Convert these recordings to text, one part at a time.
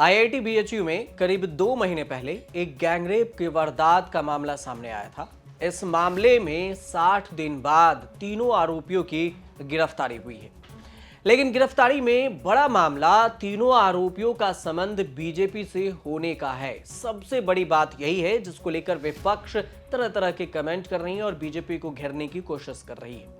IIT BHU में करीब 2 महीने पहले एक गैंगरेप की वारदात का मामला सामने आया था। इस मामले में 60 दिन बाद तीनों आरोपियों की गिरफ्तारी हुई है। लेकिन गिरफ्तारी में बड़ा मामला तीनों आरोपियों का संबंध बीजेपी से होने का है। सबसे बड़ी बात यही है जिसको लेकर विपक्ष तरह तरह के कमेंट कर रही है और बीजेपी को घेरने की कोशिश कर रही है।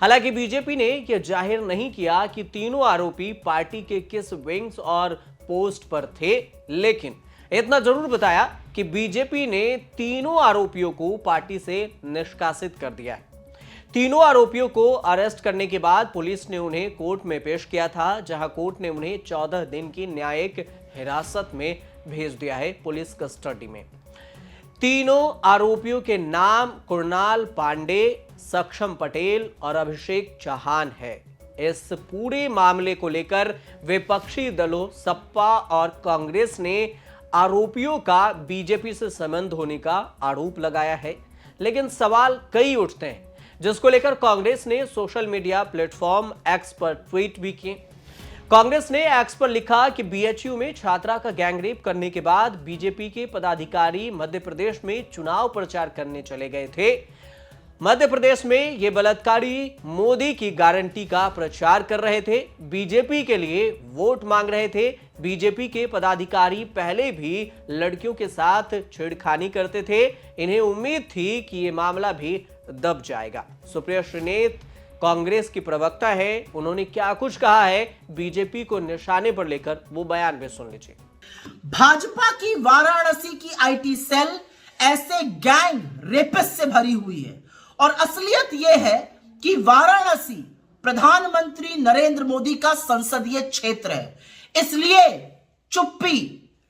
हालांकि बीजेपी ने यह जाहिर नहीं किया कि तीनों आरोपी पार्टी के किस विंग्स और पोस्ट पर थे, लेकिन इतना जरूर बताया कि बीजेपी ने तीनों आरोपियों को पार्टी से निष्कासित कर दिया है। तीनों आरोपियों को अरेस्ट करने के बाद पुलिस ने उन्हें कोर्ट में पेश किया था, जहां कोर्ट ने उन्हें 14 दिन की न्यायिक हिरासत में भेज दिया है, पुलिस कस्टडी में। तीनों आरोपियों के नाम कुणाल पांडे, सक्षम पटेल और अभिषेक चौहान है। इस पूरे मामले को लेकर विपक्षी दलों सपा और कांग्रेस ने आरोपियों का बीजेपी से संबंध होने का आरोप लगाया है, लेकिन सवाल कई उठते हैं जिसको लेकर कांग्रेस ने सोशल मीडिया प्लेटफॉर्म एक्स पर ट्वीट भी किए। कांग्रेस ने एक्स पर लिखा कि बीएचयू में छात्रा का गैंगरेप करने के बाद बीजेपी के पदाधिकारी मध्य प्रदेश में चुनाव प्रचार करने चले गए थे। मध्य प्रदेश में ये बलात्कारी मोदी की गारंटी का प्रचार कर रहे थे, बीजेपी के लिए वोट मांग रहे थे। बीजेपी के पदाधिकारी पहले भी लड़कियों के साथ छेड़खानी करते थे। इन्हें उम्मीद थी कि ये मामला भी दब जाएगा। सुप्रिया श्रीनेत कांग्रेस की प्रवक्ता है, उन्होंने क्या कुछ कहा है बीजेपी को निशाने पर लेकर, वो बयान भी सुन लीजिए। भाजपा की वाराणसी की आईटी सेल ऐसे गैंग रेपिस्ट से भरी हुई है और असलियत यह है कि वाराणसी प्रधानमंत्री नरेंद्र मोदी का संसदीय क्षेत्र है, इसलिए चुप्पी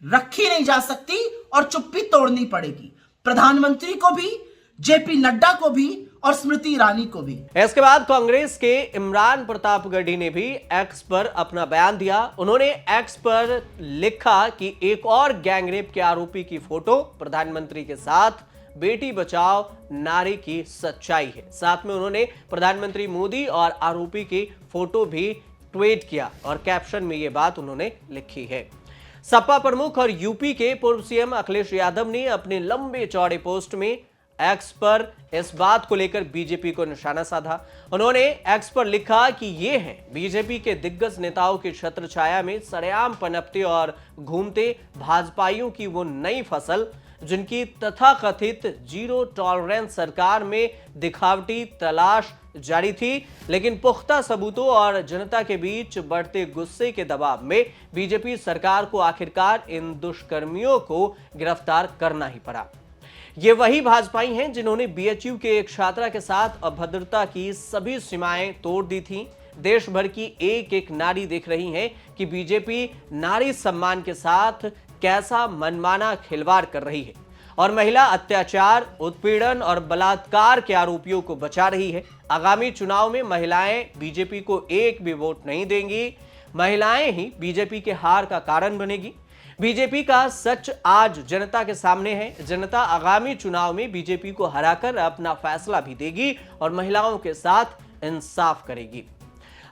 रखी नहीं जा सकती और चुप्पी तोड़नी पड़ेगी। प्रधानमंत्री को भी, जेपी नड्डा को भी और स्मृति ईरानी को भी। इसके बाद कांग्रेस के इमरान प्रतापगढ़ी ने भी एक्स पर अपना बयान दिया। उन्होंने एक्स पर लिखा कि एक और गैंगरेप के आरोपी की फोटो प्रधानमंत्री के साथ बेटी बचाओ नारे की सच्चाई है। साथ में उन्होंने प्रधानमंत्री मोदी और आरोपी की फोटो भी ट्वीट किया और कैप्शन में यह बात उन्होंने लिखी है। सपा प्रमुख और यूपी के पूर्व सीएम अखिलेश यादव ने अपने लंबे चौड़े पोस्ट में एक्स पर इस बात को लेकर बीजेपी को निशाना साधा। उन्होंने एक्स पर लिखा कि ये हैं बीजेपी के दिग्गज नेताओं की छत्र छाया में सरेआम पनपते और घूमते भाजपाइयों की वो नई फसल, जिनकी तथाकथित जीरो टॉलरेंस सरकार में दिखावटी तलाश जारी थी, लेकिन पुख्ता सबूतों और जनता के बीच बढ़ते गुस्से के दबाव में बीजेपी सरकार को आखिरकार इन दुष्कर्मियों को गिरफ्तार करना ही पड़ा। ये वही भाजपाई हैं जिन्होंने बीएचयू के एक छात्रा के साथ अभद्रता की सभी सीमाएं तोड़ दी थीं। देश भर की एक एक नारी देख रही हैं कि बीजेपी नारी सम्मान के साथ कैसा मनमाना खिलवाड़ कर रही है और महिला अत्याचार, उत्पीड़न और बलात्कार के आरोपियों को बचा रही है। आगामी चुनाव में महिलाएं बीजेपी को एक भी वोट नहीं देंगी। महिलाएं ही बीजेपी के हार का कारण बनेगी। बीजेपी का सच आज जनता के सामने है। जनता आगामी चुनाव में बीजेपी को हराकर अपना फैसला भी देगी और महिलाओं के साथ इंसाफ करेगी।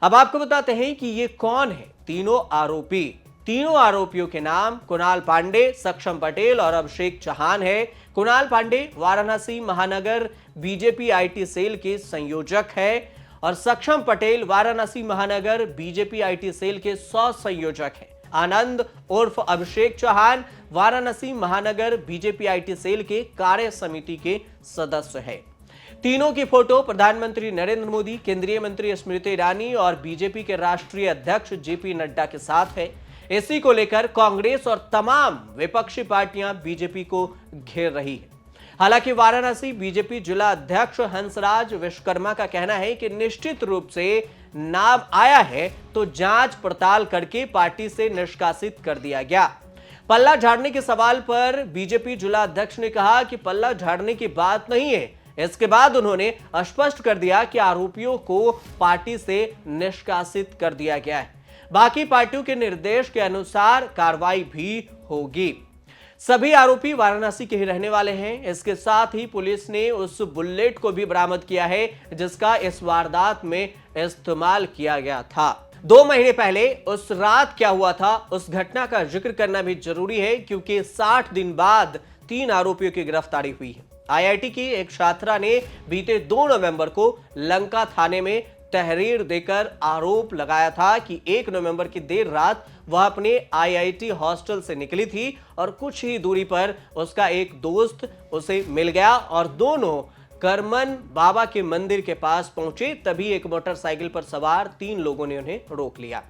अब आपको बताते हैं कि ये कौन है तीनों आरोपी। तीनों आरोपियों के नाम कुणाल पांडे, सक्षम पटेल और अभिषेक चौहान है। कुणाल पांडे वाराणसी महानगर बीजेपी आईटी सेल के संयोजक है और सक्षम पटेल वाराणसी महानगर बीजेपी आईटी सेल के 100 संयोजक हैं। आनंद उर्फ अभिषेक चौहान वाराणसी महानगर बीजेपी आईटी सेल के कार्य समिति के सदस्य हैं। तीनों की फोटो प्रधानमंत्री नरेंद्र मोदी, केंद्रीय मंत्री स्मृति ईरानी और बीजेपी के राष्ट्रीय अध्यक्ष जेपी नड्डा के साथ है। इसी को लेकर कांग्रेस और तमाम विपक्षी पार्टियां बीजेपी को घेर रही है। हालांकि वाराणसी बीजेपी जिला अध्यक्ष हंसराज विश्वकर्मा का कहना है कि निश्चित रूप से नाम आया है तो जांच पड़ताल करके पार्टी से निष्कासित कर दिया गया। पल्ला झाड़ने के सवाल पर बीजेपी जिला अध्यक्ष ने कहा कि पल्ला झाड़ने की बात नहीं है। इसके बाद उन्होंने स्पष्ट कर दिया कि आरोपियों को पार्टी से निष्कासित कर दिया गया है। बाकी पार्टियों के निर्देश के अनुसार कार्रवाई भी होगी। सभी आरोपी वाराणसी के ही रहने वाले हैं। इसके साथ ही पुलिस ने उस बुलेट को भी बरामद किया है जिसका इस वारदात में इस्तेमाल किया गया था। 2 महीने पहले उस रात क्या हुआ था, उस घटना का जिक्र करना भी जरूरी है, क्योंकि 60 दिन बाद 3 आरोपियों की गिरफ्तारी हुई है। आईआईटी की एक छात्रा ने बीते 2 नवंबर को लंका थाने में तहरीर देकर आरोप लगाया था कि 1 नवंबर की देर रात वह अपने आईआईटी हॉस्टल से निकली थी और कुछ ही दूरी पर उसका एक दोस्त उसे मिल गया और दोनों करमन बाबा के मंदिर के पास पहुंचे। तभी एक मोटरसाइकिल पर सवार 3 लोगों ने उन्हें रोक लिया।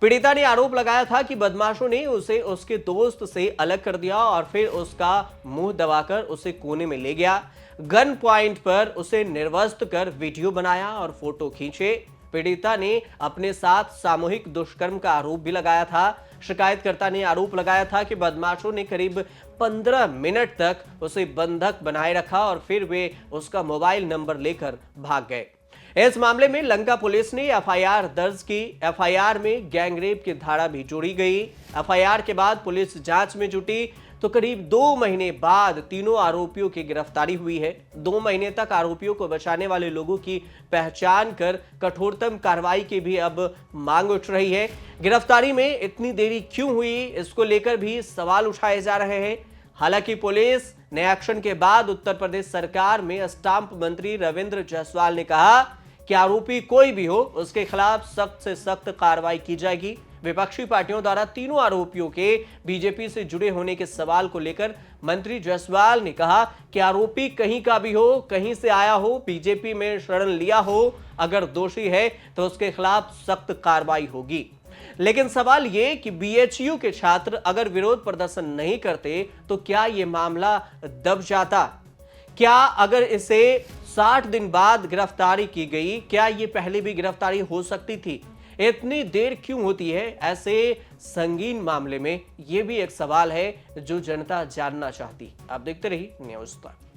पीड़िता ने आरोप लगाया था कि बदमाशों ने उसे उसके दोस्त से अलग कर दिया और फिर उसका मुंह दबाकर उसे कोने में ले गया। गन पॉइंट पर उसे निर्वस्त्र कर वीडियो बनाया और फोटो खींचे। पीड़िता ने अपने साथ सामूहिक दुष्कर्म का आरोप भी लगाया था। शिकायतकर्ता ने आरोप लगाया था कि बदमाशों ने करीब 15 मिनट तक उसे बंधक बनाए रखा और फिर वे उसका मोबाइल नंबर लेकर भाग गए। इस मामले में लंका पुलिस ने एफआईआर दर्ज की। एफआईआर में गैंगरेप की धारा भी जोड़ी गई। एफआईआर के बाद पुलिस जांच में जुटी तो करीब 2 महीने बाद तीनों आरोपियों की गिरफ्तारी हुई है। 2 महीने तक आरोपियों को बचाने वाले लोगों की पहचान कर कठोरतम कार्रवाई की भी अब मांग उठ रही है। गिरफ्तारी में इतनी देरी क्यों हुई, इसको लेकर भी सवाल उठाए जा रहे हैं। हालांकि पुलिस ने एक्शन के बाद उत्तर प्रदेश सरकार में स्टाम्प मंत्री रविंद्र जायसवाल ने कहा कि आरोपी कोई भी हो उसके खिलाफ सख्त से सख्त कार्रवाई की जाएगी। विपक्षी पार्टियों द्वारा तीनों आरोपियों के बीजेपी से जुड़े होने के सवाल को लेकर मंत्री जायसवाल ने कहा कि आरोपी कहीं का भी हो, कहीं से आया हो, बीजेपी में शरण लिया हो, अगर दोषी है तो उसके खिलाफ सख्त कार्रवाई होगी। लेकिन सवाल यह कि बीएचयू के छात्र अगर विरोध प्रदर्शन नहीं करते तो क्या यह मामला दब जाता? क्या अगर इसे 60 दिन बाद गिरफ्तारी की गई, क्या यह पहले भी गिरफ्तारी हो सकती थी? इतनी देर क्यों होती है ऐसे संगीन मामले में? यह भी एक सवाल है जो जनता जानना चाहती। आप देखते रहिए न्यूज़ तक।